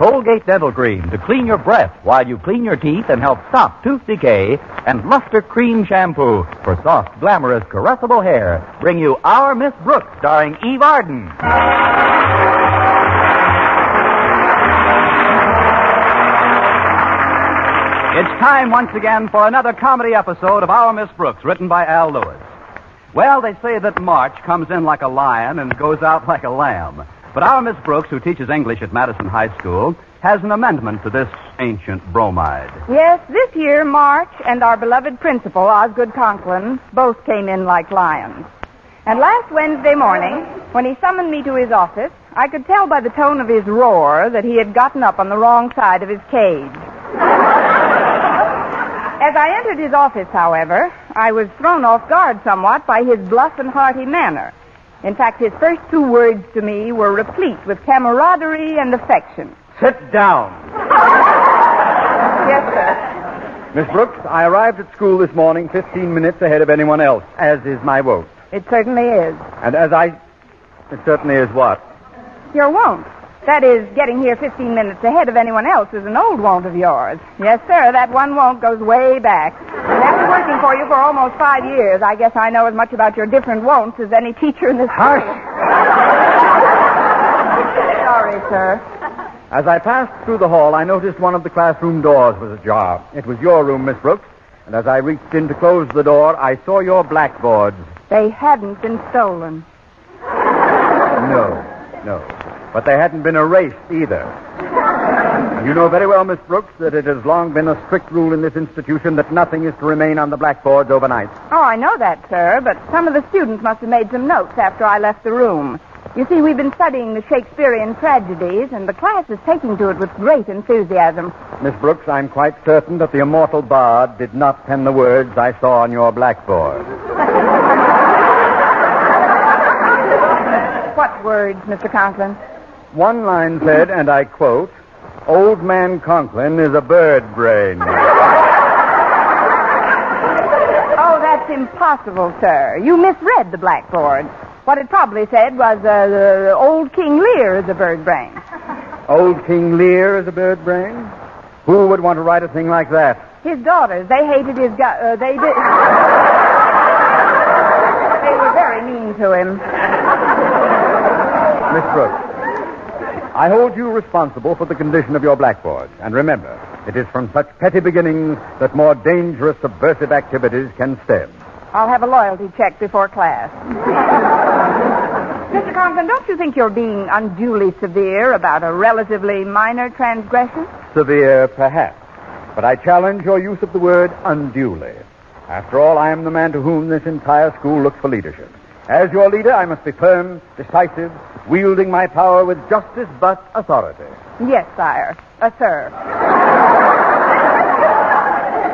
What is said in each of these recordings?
Colgate Dental Cream to clean your breath while you clean your teeth and help stop tooth decay, and Luster Cream Shampoo for soft, glamorous, caressable hair bring you Our Miss Brooks, starring Eve Arden. It's time once again for another comedy episode of Our Miss Brooks, written by Al Lewis. Well, they say that March comes in like a lion and goes out like a lamb. But our Miss Brooks, who teaches English at Madison High School, has an amendment to this ancient bromide. Yes, this year, March and our beloved principal, Osgood Conklin, both came in like lions. And last Wednesday morning, when he summoned me to his office, I could tell by the tone of his roar that he had gotten up on the wrong side of his cage. As I entered his office, however, I was thrown off guard somewhat by his bluff and hearty manner. In fact, his first two words to me were replete with camaraderie and affection. Sit down. Yes, sir. Miss Brooks, I arrived at school this morning 15 minutes ahead of anyone else, as is my wont. It certainly is. And it certainly is what? Your wont. That is, getting here 15 minutes ahead of anyone else is an old wont of yours. Yes, sir, that one wont goes way back. And after working for you for almost 5 years, I guess I know as much about your different wonts as any teacher in this Hush! Sorry, sir. As I passed through the hall, I noticed one of the classroom doors was ajar. It was your room, Miss Brooks. And as I reached in to close the door, I saw your blackboards. They hadn't been stolen. No. But they hadn't been erased either. And you know very well, Miss Brooks, that it has long been a strict rule in this institution that nothing is to remain on the blackboards overnight. Oh, I know that, sir, but some of the students must have made some notes after I left the room. You see, we've been studying the Shakespearean tragedies, and the class is taking to it with great enthusiasm. Miss Brooks, I'm quite certain that the immortal bard did not pen the words I saw on your blackboard. What words, Mr. Conklin? One line said, and I quote, "Old man Conklin is a bird brain." Oh, that's impossible, sir. You misread the blackboard. What it probably said was, Old King Lear is a bird brain. Old King Lear is a bird brain? Who would want to write a thing like that? His daughters, they hated his they did. They were very mean to him. Miss Brooks, I hold you responsible for the condition of your blackboard. And remember, it is from such petty beginnings that more dangerous subversive activities can stem. I'll have a loyalty check before class. Mr. Conklin, don't you think you're being unduly severe about a relatively minor transgression? Severe, perhaps. But I challenge your use of the word unduly. After all, I am the man to whom this entire school looks for leadership. As your leader, I must be firm, decisive, wielding my power with justice but authority. Yes, sire. Sir.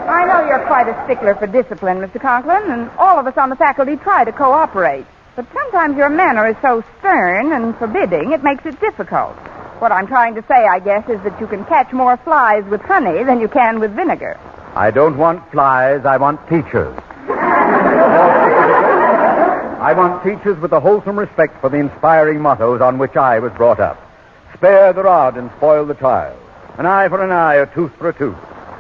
I know you're quite a stickler for discipline, Mr. Conklin, and all of us on the faculty try to cooperate. But sometimes your manner is so stern and forbidding, it makes it difficult. What I'm trying to say, I guess, is that you can catch more flies with honey than you can with vinegar. I don't want flies, I want teachers. I want teachers with a wholesome respect for the inspiring mottos on which I was brought up. Spare the rod and spoil the child. An eye for an eye, a tooth for a tooth.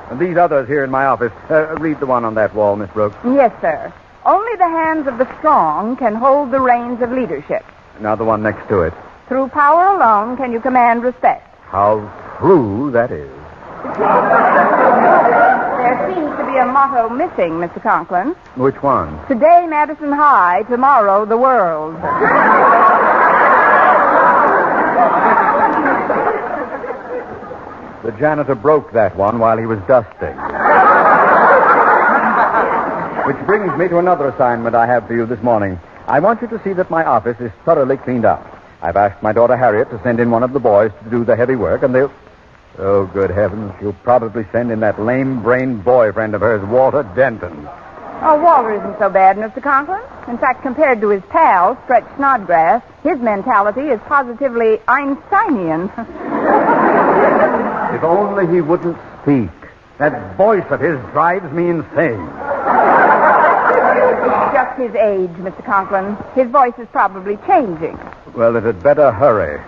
And these others here in my office, read the one on that wall, Miss Brooks. Yes, sir. Only the hands of the strong can hold the reins of leadership. Now the one next to it. Through power alone can you command respect. How true that is. There seems to be a motto missing, Mr. Conklin. Which one? Today, Madison High. Tomorrow, the world. The janitor broke that one while he was dusting. Which brings me to another assignment I have for you this morning. I want you to see that my office is thoroughly cleaned up. I've asked my daughter Harriet to send in one of the boys to do the heavy work, and they'll... Oh, good heavens, she'll probably send in that lame-brained boyfriend of hers, Walter Denton. Oh, Walter isn't so bad, Mr. Conklin. In fact, compared to his pal, Stretch Snodgrass, his mentality is positively Einsteinian. If only he wouldn't speak. That voice of his drives me insane. It's just his age, Mr. Conklin. His voice is probably changing. Well, it had better hurry.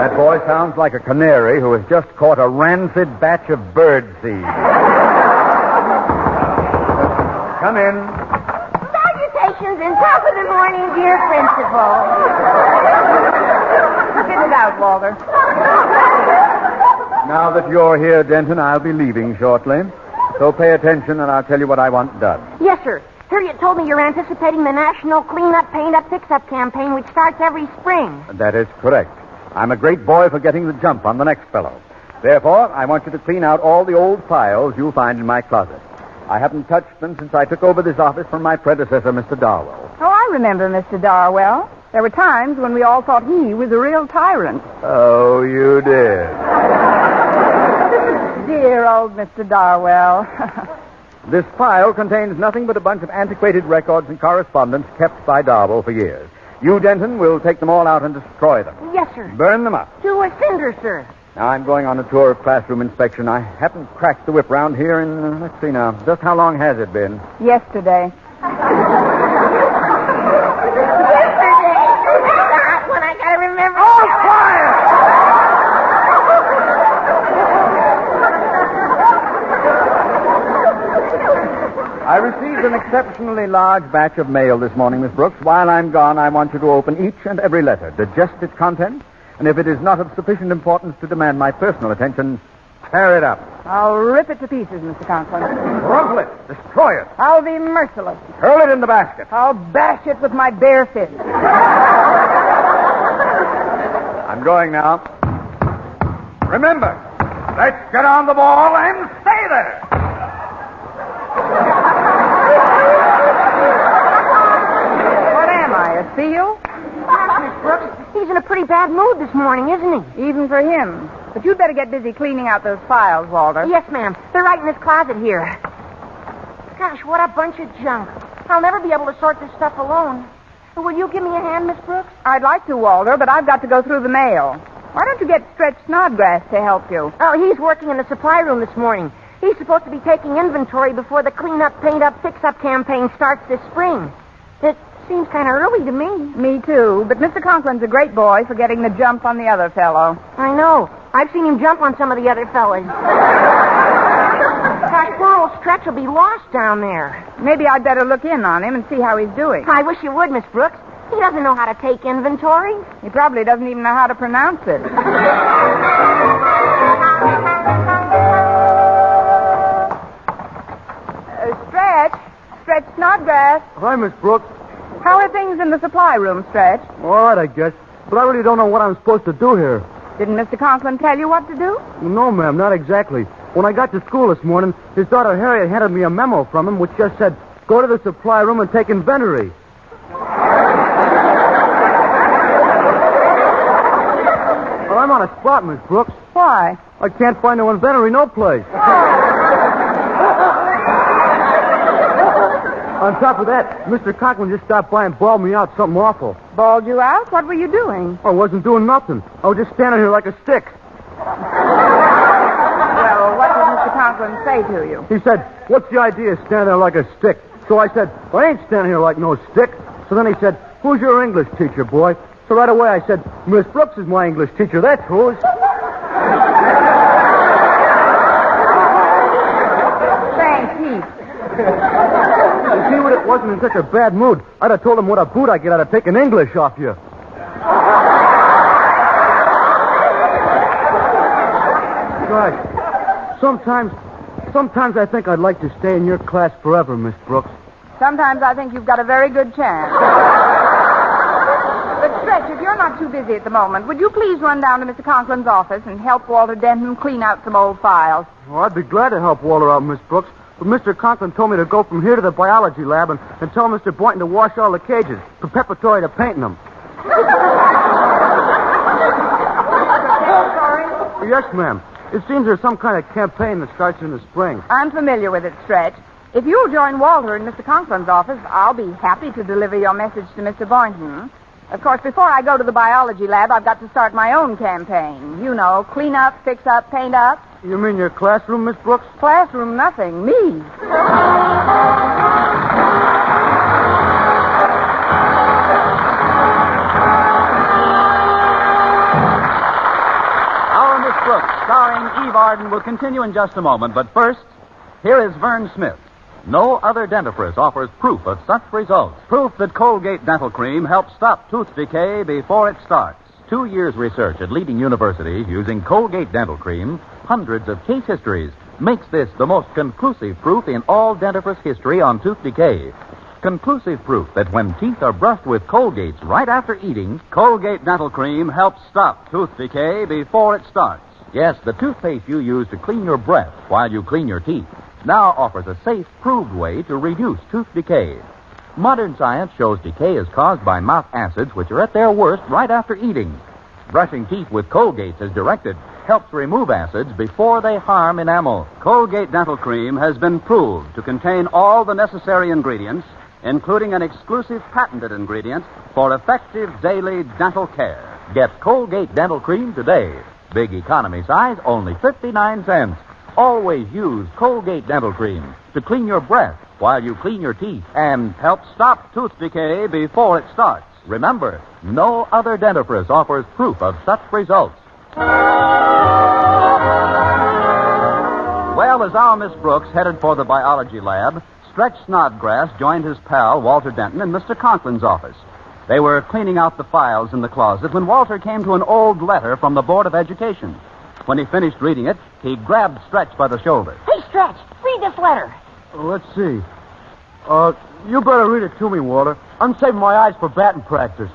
That boy sounds like a canary who has just caught a rancid batch of bird seed. Come in. Salutations and top of the morning, dear principal. Spit it out, Walter. Now that you're here, Denton, I'll be leaving shortly. So pay attention and I'll tell you what I want done. Yes, sir. Harriet told me you're anticipating the National Clean Up, Paint Up, Fix Up campaign, which starts every spring. That is correct. I'm a great boy for getting the jump on the next fellow. Therefore, I want you to clean out all the old files you'll find in my closet. I haven't touched them since I took over this office from my predecessor, Mr. Darwell. Oh, I remember Mr. Darwell. There were times when we all thought he was a real tyrant. Oh, you did. Dear old Mr. Darwell. This file contains nothing but a bunch of antiquated records and correspondence kept by Darwell for years. You, Denton, will take them all out and destroy them. Yes, sir. Burn them up. To a cinder, sir. Now, I'm going on a tour of classroom inspection. I haven't cracked the whip round here in, let's see now, just how long has it been? Yesterday. Yesterday. That's the hot one. I gotta remember. Oh, fire! I received an exceptionally large batch of mail this morning, Miss Brooks. While I'm gone, I want you to open each and every letter, digest its contents, and if it is not of sufficient importance to demand my personal attention, tear it up. I'll rip it to pieces, Mr. Conklin. Rumple it. Destroy it. I'll be merciless. Hurl it in the basket. I'll bash it with my bare fist. I'm going now. Remember, let's get on the ball and stay there. What am I, a seal? Miss Brooks, he's in a pretty bad mood this morning, isn't he? Even for him. But you'd better get busy cleaning out those files, Walter. Yes, ma'am. They're right in this closet here. Gosh, what a bunch of junk. I'll never be able to sort this stuff alone. Will you give me a hand, Miss Brooks? I'd like to, Walter, but I've got to go through the mail. Why don't you get Stretch Snodgrass to help you? Oh, he's working in the supply room this morning. He's supposed to be taking inventory before the Clean Up, Paint Up, Fix Up campaign starts this spring. It seems kind of early to me. Me too, but Mr. Conklin's a great boy for getting the jump on the other fellow. I know. I've seen him jump on some of the other fellas. Gosh, poor old Stretch will be lost down there. Maybe I'd better look in on him and see how he's doing. I wish you would, Miss Brooks. He doesn't know how to take inventory. He probably doesn't even know how to pronounce it. Stretch Snodgrass. Hi, Miss Brooks. How are things in the supply room, Stretch? All right, I guess. But I really don't know what I'm supposed to do here. Didn't Mr. Conklin tell you what to do? No, ma'am, not exactly. When I got to school this morning, his daughter Harriet handed me a memo from him which just said, go to the supply room and take inventory. Well, I'm on a spot, Miss Brooks. Why? I can't find no inventory no place. On top of that, Mr. Conklin just stopped by and bawled me out something awful. Bawled you out? What were you doing? I wasn't doing nothing. I was just standing here like a stick. Well, what did Mr. Conklin say to you? He said, what's the idea of standing there like a stick? So I said, well, I ain't standing here like no stick. So then he said, who's your English teacher, boy? So right away I said, Miss Brooks is my English teacher, that's who's. Thanks, Heath. If he wasn't in such a bad mood, I'd have told him what a boot I get out of taking English off you. Gosh, sometimes I think I'd like to stay in your class forever, Miss Brooks. Sometimes I think you've got a very good chance. But, Stretch, if you're not too busy at the moment, would you please run down to Mr. Conklin's office and help Walter Denton clean out some old files? Well, I'd be glad to help Walter out, Miss Brooks. But Mr. Conklin told me to go from here to the biology lab and tell Mr. Boynton to wash all the cages, preparatory to painting them. Sorry? Yes, ma'am. It seems there's some kind of campaign that starts in the spring. I'm familiar with it, Stretch. If you'll join Walter in Mr. Conklin's office, I'll be happy to deliver your message to Mr. Boynton. Of course, before I go to the biology lab, I've got to start my own campaign. You know, clean up, fix up, paint up. You mean your classroom, Miss Brooks? Classroom, nothing. Me. Miss Brooks, starring Eve Arden, will continue in just a moment. But first, here is Vern Smith. No other dentifrice offers proof of such results. Proof that Colgate Dental Cream helps stop tooth decay before it starts. 2 years research at leading universities using Colgate Dental Cream, hundreds of case histories, makes this the most conclusive proof in all dentifrice history on tooth decay. Conclusive proof that when teeth are brushed with Colgates right after eating, Colgate Dental Cream helps stop tooth decay before it starts. Yes, the toothpaste you use to clean your breath while you clean your teeth now offers a safe, proved way to reduce tooth decay. Modern science shows decay is caused by mouth acids which are at their worst right after eating. Brushing teeth with Colgates as directed helps remove acids before they harm enamel. Colgate Dental Cream has been proved to contain all the necessary ingredients, including an exclusive patented ingredient for effective daily dental care. Get Colgate Dental Cream today. Big economy size, only 59 cents. Always use Colgate Dental Cream to clean your breath while you clean your teeth and help stop tooth decay before it starts. Remember, no other dentifrice offers proof of such results. Well, as our Miss Brooks headed for the biology lab, Stretch Snodgrass joined his pal, Walter Denton, in Mr. Conklin's office. They were cleaning out the files in the closet when Walter came to an old letter from the Board of Education. When he finished reading it, he grabbed Stretch by the shoulder. Hey, Stretch, read this letter. Let's see. You better read it to me, Walter. I'm saving my eyes for batting practice.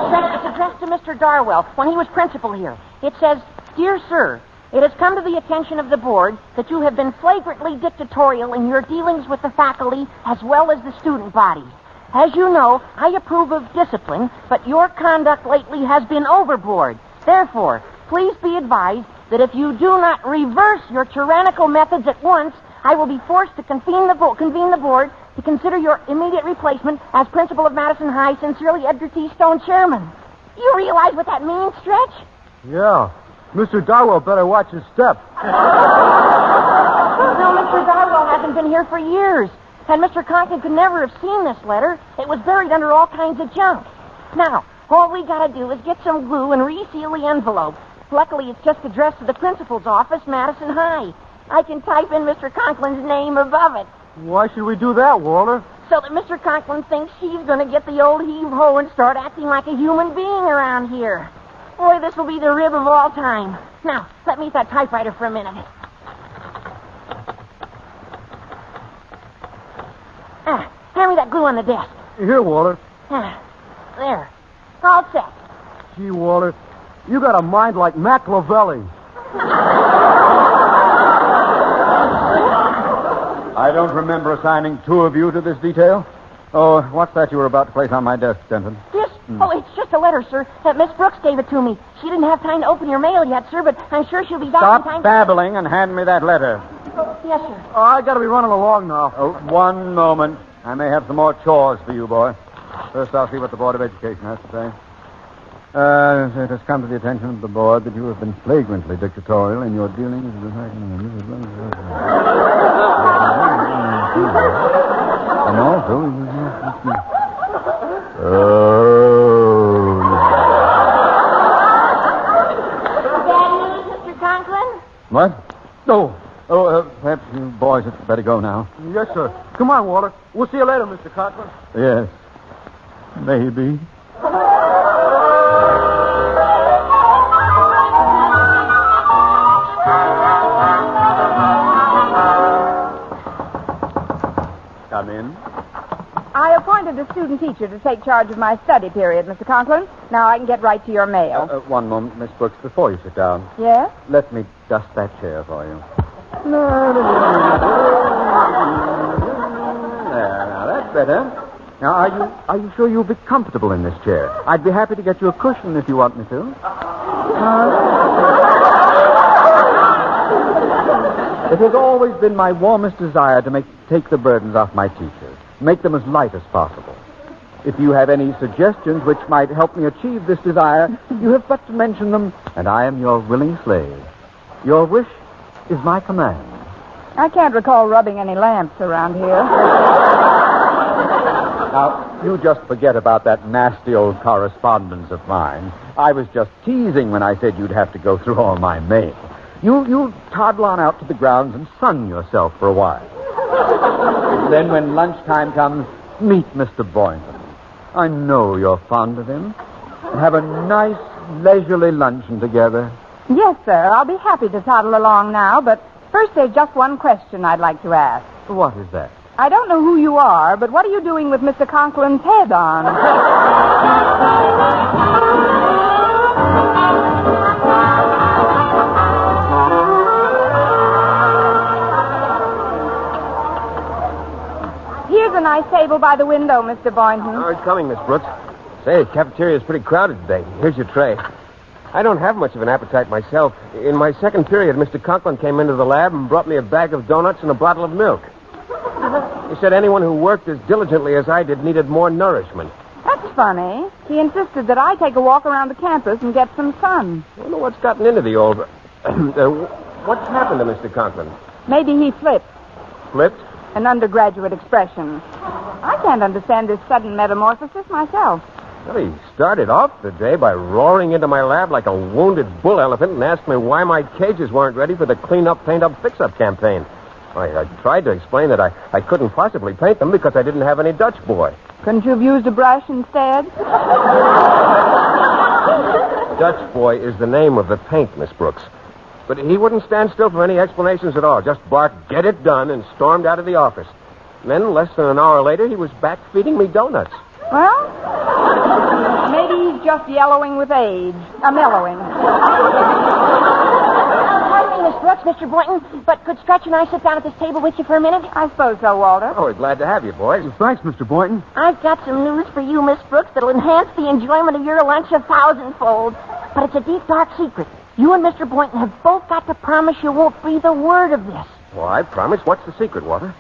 Stretch, it's addressed to Mr. Darwell when he was principal here. It says, Dear Sir, it has come to the attention of the board that you have been flagrantly dictatorial in your dealings with the faculty as well as the student body. As you know, I approve of discipline, but your conduct lately has been overboard. Therefore, please be advised that if you do not reverse your tyrannical methods at once, I will be forced to convene the board to consider your immediate replacement as principal of Madison High. Sincerely, Edgar T. Stone, Chairman. You realize what that means, Stretch? Yeah. Mr. Darwell better watch his step. No, Mr. Darwell hasn't been here for years. And Mr. Conklin could never have seen this letter. It was buried under all kinds of junk. Now, all we gotta do is get some glue and reseal the envelope. Luckily, it's just addressed to the principal's office, Madison High. I can type in Mr. Conklin's name above it. Why should we do that, Walter? So that Mr. Conklin thinks she's gonna get the old heave-ho and start acting like a human being around here. Boy, this will be the rib of all time. Now, let me use that typewriter for a minute. Hand me that glue on the desk. Here, Walter. There. All set. Gee, Walter, you got a mind like Machiavelli. I don't remember assigning two of you to this detail. Oh, what's that you were about to place on my desk, Denton? This? Oh, it's just a letter, sir. Miss Brooks gave it to me. She didn't have time to open your mail yet, sir, but I'm sure she'll be back in time. Stop babbling and hand me that letter. Oh, yes, sir. Oh, I gotta be running along now. Oh, one moment. I may have some more chores for you, boy. First, I'll see what the Board of Education has to say. It has come to the attention of the board that you have been flagrantly dictatorial in your dealings with the and also... Bad news, Mr. Conklin? What? Perhaps you boys had better go now. Yes, sir. Come on, Walter. We'll see you later, Mr. Conklin. Yes. Maybe. Come in. I appointed a student teacher to take charge of my study period, Mr. Conklin. Now I can get right to your mail. One moment, Miss Brooks, before you sit down. Yes? Let me dust that chair for you. There, now that's better. Now, are you sure you'll be comfortable in this chair? I'd be happy to get you a cushion if you want me to. It has always been my warmest desire to take the burdens off my teachers, make them as light as possible. If you have any suggestions which might help me achieve this desire, you have but to mention them, and I am your willing slave. Your wish is my command. I can't recall rubbing any lamps around here. Now, you just forget about that nasty old correspondence of mine. I was just teasing when I said you'd have to go through all my mail. You toddle on out to the grounds and sun yourself for a while. Then when lunchtime comes, meet Mr. Boynton. I know you're fond of him. Have a nice, leisurely luncheon together. Yes, sir. I'll be happy to toddle along now, but first there's just one question I'd like to ask. What is that? I don't know who you are, but what are you doing with Mr. Conklin's head on? Here's a nice table by the window, Mr. Boynton. Oh, it's coming, Miss Brooks. Say, the cafeteria is pretty crowded today. Here's your tray. I don't have much of an appetite myself. In my second period, Mr. Conklin came into the lab and brought me a bag of donuts and a bottle of milk. He said anyone who worked as diligently as I did needed more nourishment. That's funny. He insisted that I take a walk around the campus and get some sun. I don't know what's gotten into the old... what's happened to Mr. Conklin? Maybe he flipped. Flipped? An undergraduate expression. I can't understand this sudden metamorphosis myself. Well, he started off the day by roaring into my lab like a wounded bull elephant and asked me why my cages weren't ready for the clean-up, paint-up, fix-up campaign. I tried to explain that I couldn't possibly paint them because I didn't have any Dutch boy. Couldn't you have used a brush instead? Dutch boy is the name of the paint, Miss Brooks. But he wouldn't stand still for any explanations at all. Just barked, "Get it done," and stormed out of the office. And then, less than an hour later, he was back feeding me donuts. Well, maybe he's just yellowing with age. Mellowing. Pardon me, Miss Brooks, Mr. Boynton, but could Stretch and I sit down at this table with you for a minute? I suppose so, Walter. Oh, we're glad to have you, boys. Thanks, Mr. Boynton. I've got some news for you, Miss Brooks, that'll enhance the enjoyment of your lunch 1,000-fold. But it's a deep, dark secret. You and Mr. Boynton have both got to promise you won't breathe a word of this. Well, I promise. What's the secret, Walter?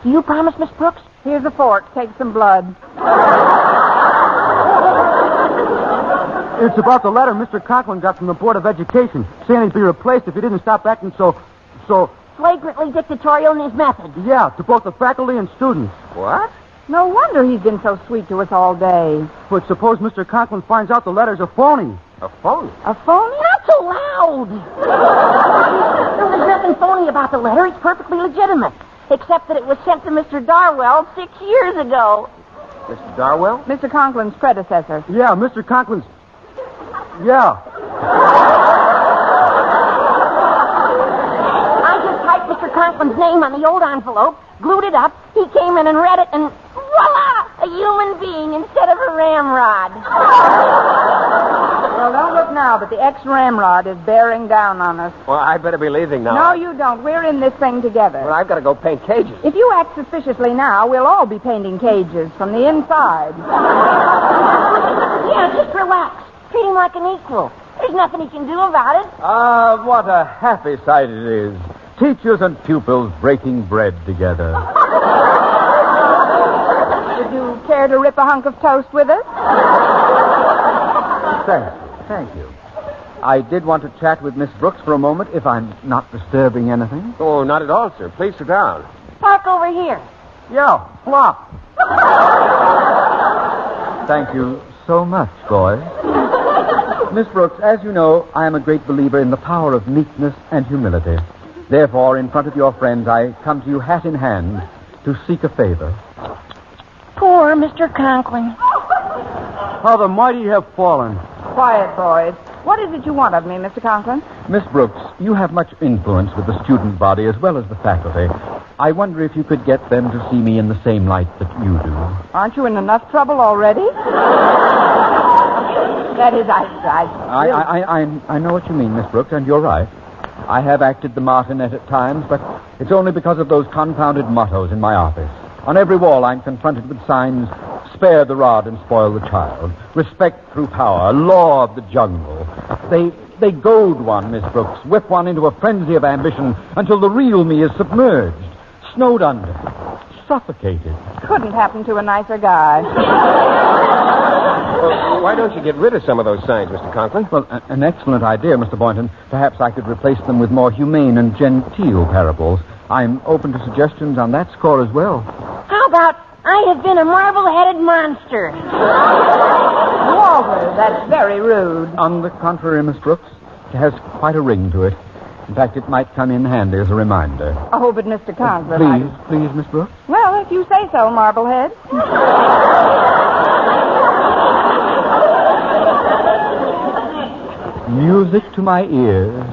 Do you promise, Miss Brooks? Here's a fork. Take some blood. It's about the letter Mr. Conklin got from the Board of Education, saying he'd be replaced if he didn't stop acting so... Flagrantly dictatorial in his methods. Yeah, to both the faculty and students. What? No wonder he's been so sweet to us all day. But suppose Mr. Conklin finds out the letter's a phony. A phony? A phony? Not so loud. There's nothing phony about the letter. It's perfectly legitimate. Except that it was sent to Mr. Darwell 6 years ago. Mr. Darwell? Mr. Conklin's predecessor. Yeah, Mr. Conklin's... Yeah. I just typed Mr. Conklin's name on the old envelope, glued it up, he came in and read it, and voila! A human being instead of a ramrod. Well, don't look now, but the ex-ramrod is bearing down on us. Well, I better be leaving now. No, you don't. We're in this thing together. Well, I've got to go paint cages. If you act suspiciously now, we'll all be painting cages from the inside. Yeah, just relax. Treat him like an equal. There's nothing he can do about it. Ah, what a happy sight it is. Teachers and pupils breaking bread together. Would you care to rip a hunk of toast with us? Thank you. I did want to chat with Miss Brooks for a moment, if I'm not disturbing anything. Oh, not at all, sir. Please sit down. Park over here. Yeah, flop. Thank you so much, boys. Miss Brooks, as you know, I am a great believer in the power of meekness and humility. Therefore, in front of your friends, I come to you hat in hand to seek a favor. Poor Mr. Conklin. How the mighty have fallen. Quiet, boys. What is it you want of me, Mr. Conklin? Miss Brooks, you have much influence with the student body as well as the faculty. I wonder if you could get them to see me in the same light that you do. Aren't you in enough trouble already? That is, I know what you mean, Miss Brooks, and you're right. I have acted the martinet at times, but it's only because of those confounded mottos in my office. On every wall, I'm confronted with signs, spare the rod and spoil the child, respect through power, law of the jungle. They goad one, Miss Brooks, whip one into a frenzy of ambition until the real me is submerged, snowed under, suffocated. Couldn't happen to a nicer guy. Well, why don't you get rid of some of those signs, Mr. Conklin? Well, an excellent idea, Mr. Boynton. Perhaps I could replace them with more humane and genteel parables. I'm open to suggestions on that score as well. How about I have been a marble-headed monster. Walter, that's very rude. On the contrary, Miss Brooks, it has quite a ring to it. In fact, it might come in handy as a reminder. Oh, but Mr. Conklin, Please, Miss Brooks. Well, if you say so, Marblehead. Music to my ears.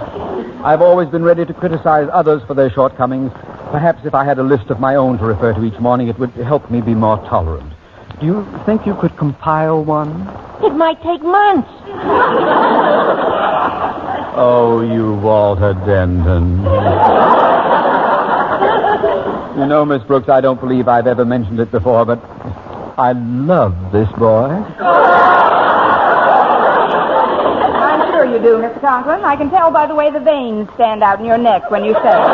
I've always been ready to criticize others for their shortcomings. Perhaps if I had a list of my own to refer to each morning, it would help me be more tolerant. Do you think you could compile one? It might take months. Oh, you Walter Denton. You know, Miss Brooks, I don't believe I've ever mentioned it before, but I love this boy. I'm sure you do, Mr. Conklin. I can tell by the way the veins stand out in your neck when you say it.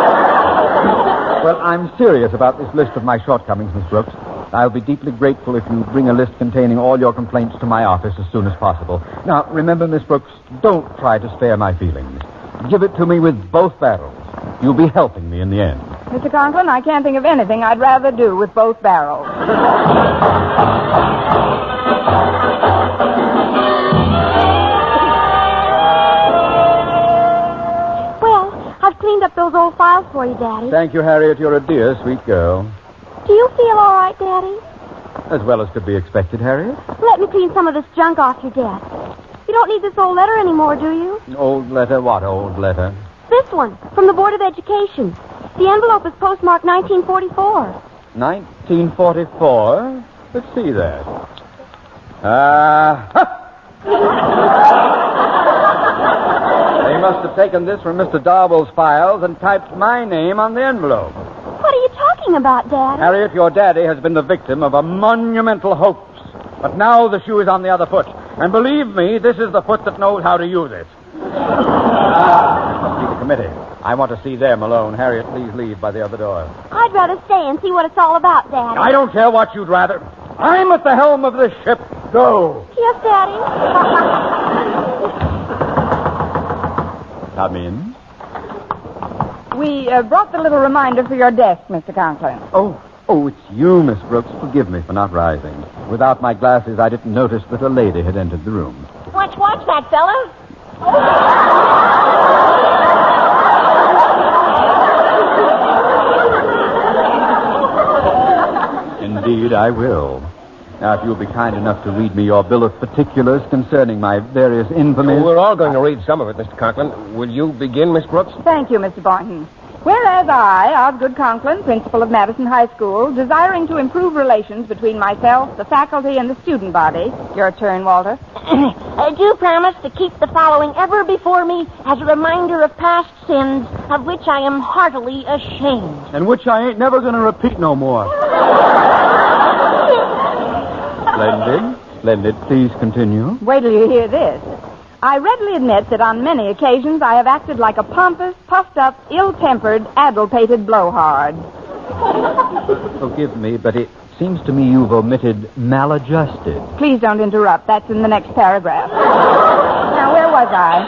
Well, I'm serious about this list of my shortcomings, Miss Brooks. I'll be deeply grateful if you bring a list containing all your complaints to my office as soon as possible. Now, remember, Miss Brooks, don't try to spare my feelings. Give it to me with both barrels. You'll be helping me in the end. Mr. Conklin, I can't think of anything I'd rather do with both barrels. Well, I've cleaned up those old files for you, Daddy. Thank you, Harriet. You're a dear, sweet girl. Do you feel all right, Daddy? As well as could be expected, Harriet. Let me clean some of this junk off your desk. You don't need this old letter anymore, do you? Old letter? What old letter? This one, from the Board of Education. The envelope is postmarked 1944. 1944? Let's see that. They must have taken this from Mr. Darwell's files and typed my name on the envelope. What are you talking about, Daddy? Harriet, your daddy has been the victim of a monumental hoax. But now the shoe is on the other foot. And believe me, this is the foot that knows how to use it. Must be the committee. I want to see them alone. Harriet, please leave by the other door. I'd rather stay and see what it's all about, Daddy. I don't care what you'd rather. I'm at the helm of this ship. Go. Yes, Daddy. Come in. We brought the little reminder for your desk, Mr. Conklin. Oh, it's you, Miss Brooks. Forgive me for not rising. Without my glasses, I didn't notice that a lady had entered the room. Watch that, fella. Indeed, I will. Now, if you'll be kind enough to read me your bill of particulars concerning my various infamies. We're all going to read some of it, Mr. Conklin. Will you begin, Miss Brooks? Thank you, Mr. Boynton. Whereas I, Osgood Conklin, principal of Madison High School, desiring to improve relations between myself, the faculty, and the student body. Your turn, Walter. I do promise to keep the following ever before me as a reminder of past sins of which I am heartily ashamed. And which I ain't never going to repeat no more. Splendid. Please continue. Wait till you hear this. I readily admit that on many occasions I have acted like a pompous, puffed-up, ill-tempered, addle-pated blowhard. Forgive me, but it seems to me you've omitted maladjusted. Please don't interrupt. That's in the next paragraph. Now, where was I?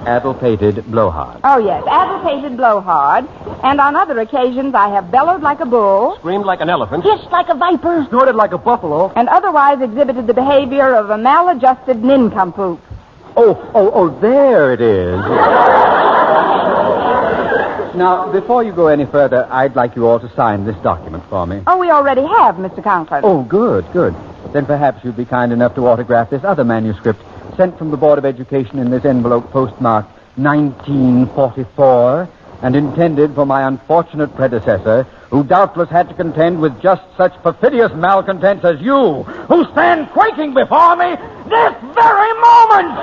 Addle-pated blowhard. Oh, yes, addle-pated blowhard. And on other occasions I have bellowed like a bull. Screamed like an elephant. Hissed like a viper. Snorted like a buffalo. And otherwise exhibited the behavior of a maladjusted nincompoop. Oh, there it is. Now, before you go any further, I'd like you all to sign this document for me. Oh, we already have, Mr. Conklin. Oh, good. Then perhaps you'd be kind enough to autograph this other manuscript sent from the Board of Education in this envelope postmarked 1944 and intended for my unfortunate predecessor, who doubtless had to contend with just such perfidious malcontents as you, who stand quaking before me this very moment!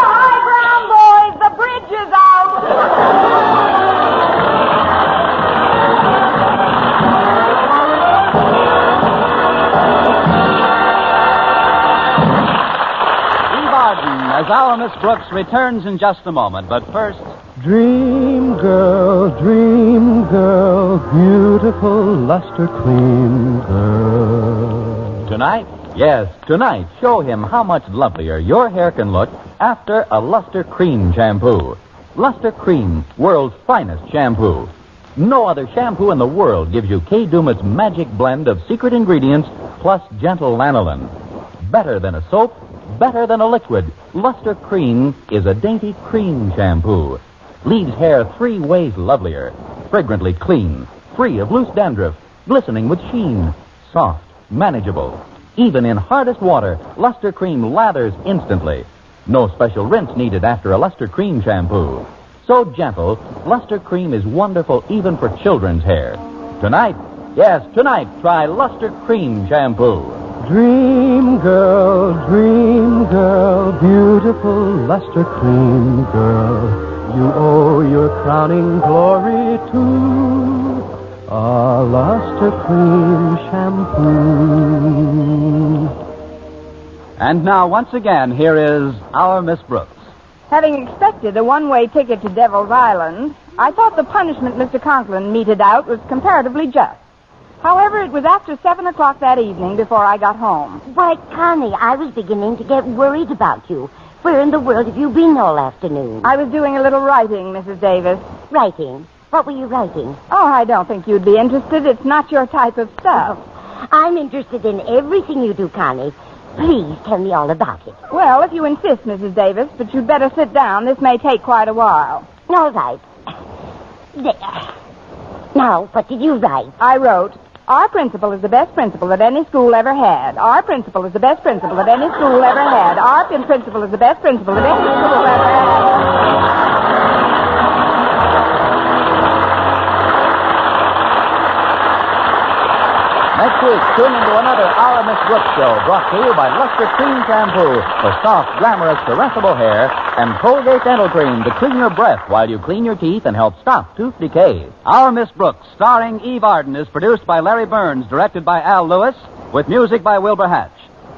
High ground, boys! The bridge is out! Eve Arden as our Miss Brooks returns in just a moment, but first... Dream girl, beautiful luster cream girl. Tonight? Yes, tonight. Show him how much lovelier your hair can look after a Luster Cream shampoo. Luster Cream, world's finest shampoo. No other shampoo in the world gives you Kay Dumit's magic blend of secret ingredients plus gentle lanolin. Better than a soap, better than a liquid, Luster Cream is a dainty cream shampoo. Leaves hair 3 ways lovelier. Fragrantly clean, free of loose dandruff, glistening with sheen, soft, manageable. Even in hardest water, Luster Cream lathers instantly. No special rinse needed after a Luster Cream shampoo. So gentle, Luster Cream is wonderful even for children's hair. Tonight, yes, tonight, try Luster Cream shampoo. Dream girl, beautiful Luster Cream girl. You owe your crowning glory to a Luster Cream shampoo. And now, once again, here is our Miss Brooks. Having expected a one-way ticket to Devil's Island, I thought the punishment Mr. Conklin meted out was comparatively just. However, it was after 7 o'clock that evening before I got home. Why, Connie, I was beginning to get worried about you. Where in the world have you been all afternoon? I was doing a little writing, Mrs. Davis. Writing? What were you writing? Oh, I don't think you'd be interested. It's not your type of stuff. I'm interested in everything you do, Connie. Please tell me all about it. Well, if you insist, Mrs. Davis, but you'd better sit down. This may take quite a while. All right. There. Now, what did you write? I wrote, our principal is the best principal that any school ever had. Our principal is the best principal that any school ever had. Our principal is the best principal that any school ever had. Next week, tune into another Our Miss Brooks show brought to you by Luster Cream Shampoo for soft, glamorous, caressable hair and Colgate Dental Cream to clean your breath while you clean your teeth and help stop tooth decay. Our Miss Brooks, starring Eve Arden, is produced by Larry Burns, directed by Al Lewis, with music by Wilbur Hatch.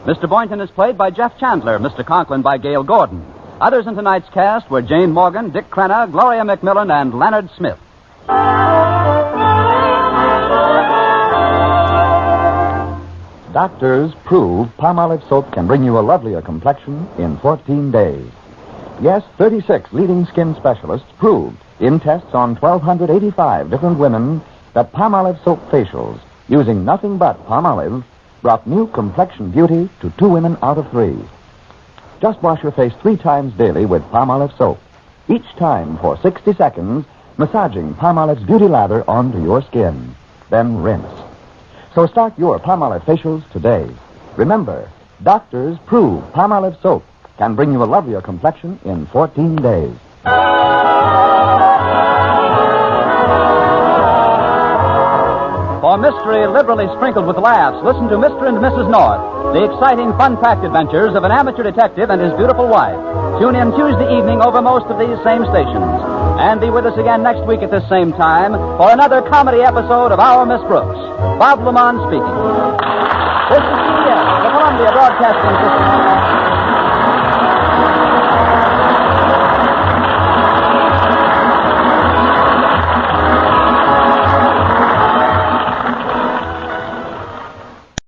Mr. Boynton is played by Jeff Chandler, Mr. Conklin by Gail Gordon. Others in tonight's cast were Jane Morgan, Dick Crenna, Gloria McMillan, and Leonard Smith. Doctors prove Palmolive Soap can bring you a lovelier complexion in 14 days. Yes, 36 leading skin specialists proved in tests on 1,285 different women that Palmolive Soap facials, using nothing but Palmolive, brought new complexion beauty to 2 women out of 3. Just wash your face 3 times daily with Palmolive Soap, each time for 60 seconds, massaging Palmolive's beauty lather onto your skin. Then rinse. So start your Palmolive facials today. Remember, doctors prove Palmolive Soap can bring you a lovelier complexion in 14 days. For mystery liberally sprinkled with laughs, listen to Mr. and Mrs. North, the exciting, fun-packed adventures of an amateur detective and his beautiful wife. Tune in Tuesday evening over most of these same stations. And be with us again next week at this same time for another comedy episode of Our Miss Brooks. Bob Lamont speaking. This is CBS, the Columbia Broadcasting System.